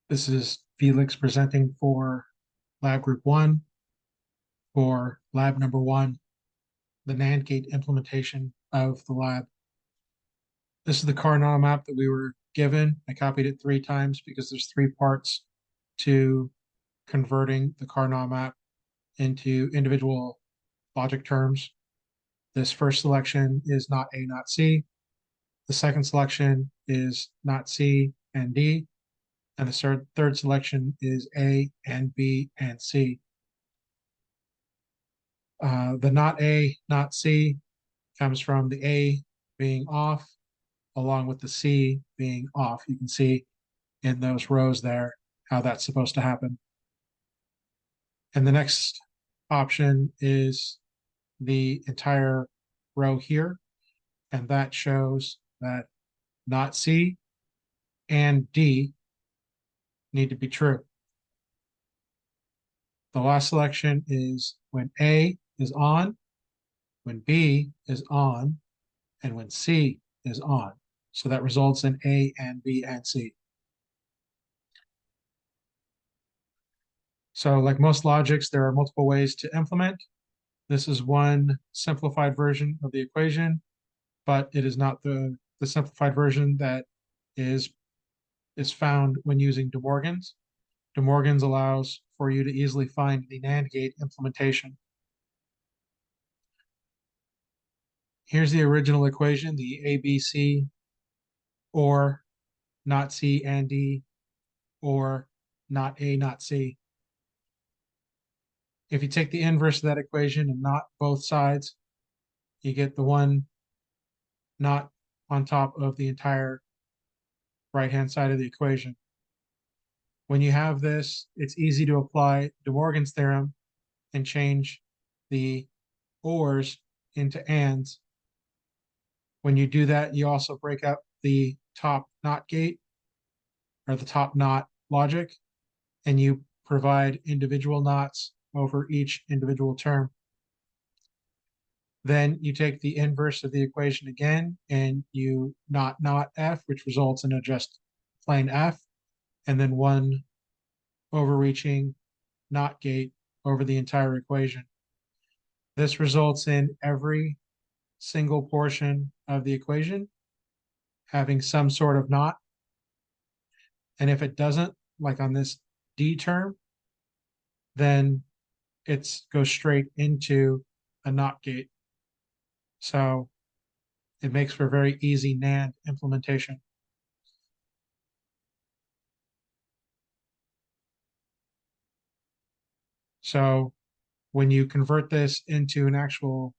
This is Felix presenting for Lab Group 1 for Lab Number 1, the NAND gate implementation of the lab. This is the Cardinal map that we were given. I copied it 3 times because there's 3 parts to converting the Cardinal map into individual logic terms. This first selection is not A, not C. The second selection is not C and D. And the third selection is A and B and C. The not A, not C comes from the A being off, along with the C being off. You can see in those rows there how that's supposed to happen. And the next option is the entire row here, and that shows that not C and D need to be true. The last selection is when A is on, when B is on, and when C is on. So that results in A and B and C. So like most logics, there are multiple ways to implement. This is one simplified version of the equation, but it is not the simplified version that is found when using De Morgan's. De Morgan's allows for you to easily find the NAND gate implementation. Here's the original equation, the ABC, or not C and D, or not A, not C. If you take the inverse of that equation and not both sides, you get the one not on top of the entire right-hand side of the equation. When you have this, it's easy to apply De Morgan's theorem and change the ors into ands. When you do that, you also break up the top not gate or the top not logic, and you provide individual knots over each individual term. Then you take the inverse of the equation again, and you not F, which results in a just plain F, and then one overreaching not gate over the entire equation. This results in every single portion of the equation having some sort of knot. And if it doesn't, like on this D term, then it goes straight into a NOT gate. So it makes for a very easy NAND implementation. So when you convert this into an actual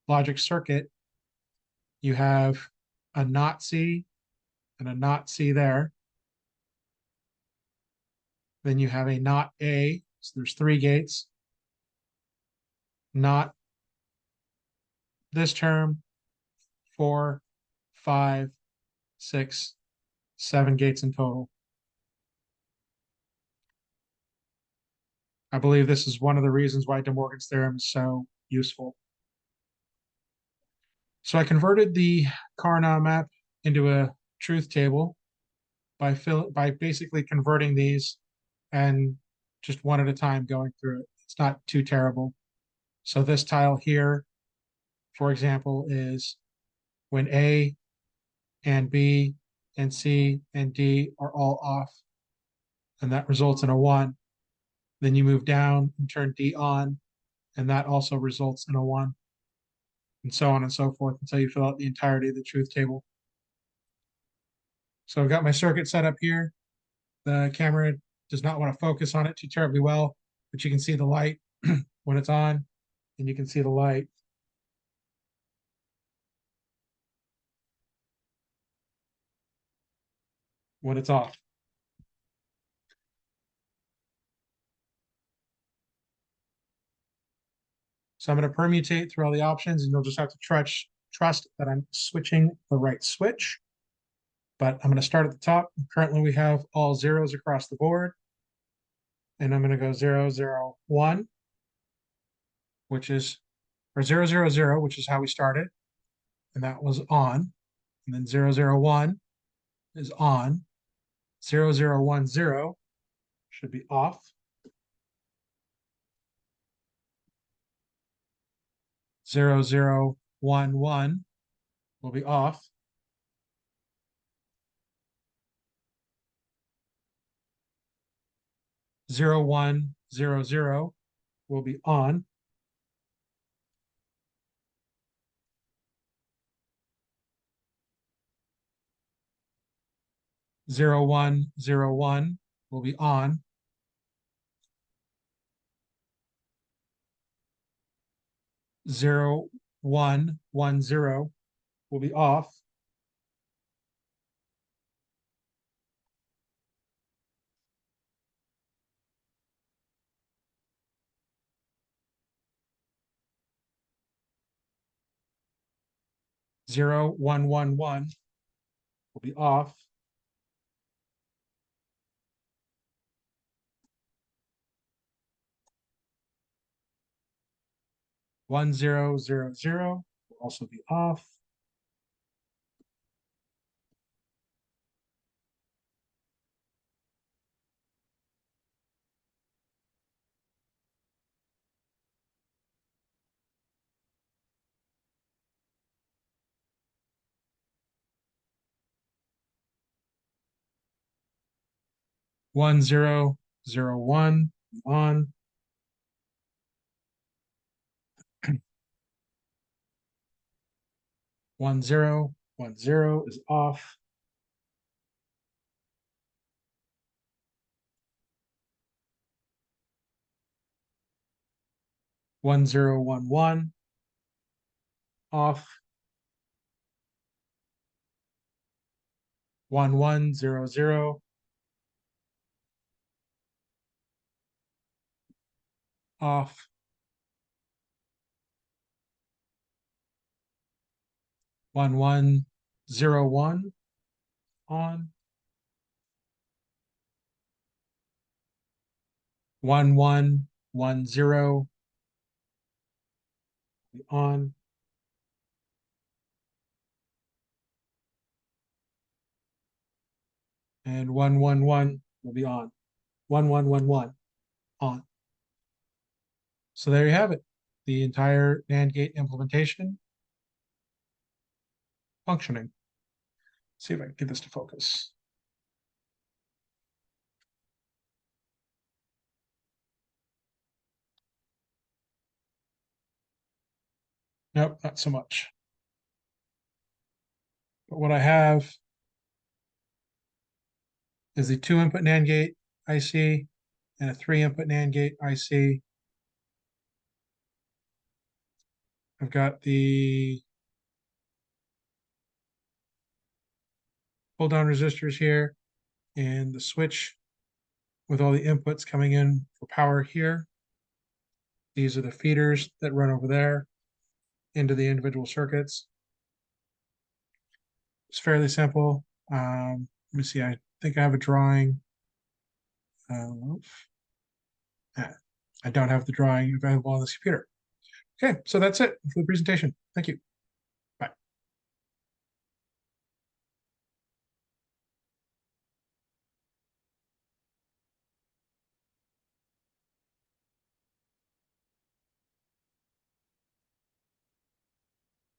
logic circuit, you have a NOT C and a NOT C there. Then you have a NOT A, so there's 3 gates. NOT this term, 4, 5, 6, 7 gates in total. I believe this is one of the reasons why De Morgan's theorem is so useful. So I converted the Carnot map into a truth table by basically converting these and just one at a time going through it. It's not too terrible. So this tile here, for example, is when A and B and C and D are all off, and that results in a 1. Then you move down and turn D on, and that also results in a 1, and so on and so forth until you fill out the entirety of the truth table. So I've got my circuit set up here. The camera does not want to focus on it too terribly well, but you can see the light when it's on, and you can see the light when it's off. So I'm going to permutate through all the options, and you'll just have to trust that I'm switching the right switch. But I'm going to start at the top. Currently, we have all zeros across the board. And I'm going to go 0, 0, 1, which is, or 0, 0, 0, which is how we started. And that was on. And then 0, 0, 1 is on. 0, 0, 1, 0 should be off. 0011 will be off. 0100 will be on. 0101 will be on. 0110 will be off. 0111 will be off. 1000 will also be off. 1001 on. 1010 is off. 1011 off. 1100 off. 1101 on. 1110 on. 111 will be on. 1111 on. So there you have it. The entire NAND gate implementation functioning. See if I can get this to focus. Nope, not so much. But what I have is the 2-input NAND gate IC and a 3-input NAND gate IC. I've got the pull down resistors here and the switch with all the inputs coming in for power here. These are the feeders that run over there into the individual circuits. It's fairly simple. Let me see, I think I have a drawing. I don't have the drawing available on this computer. Okay, so that's it for the presentation. Thank you.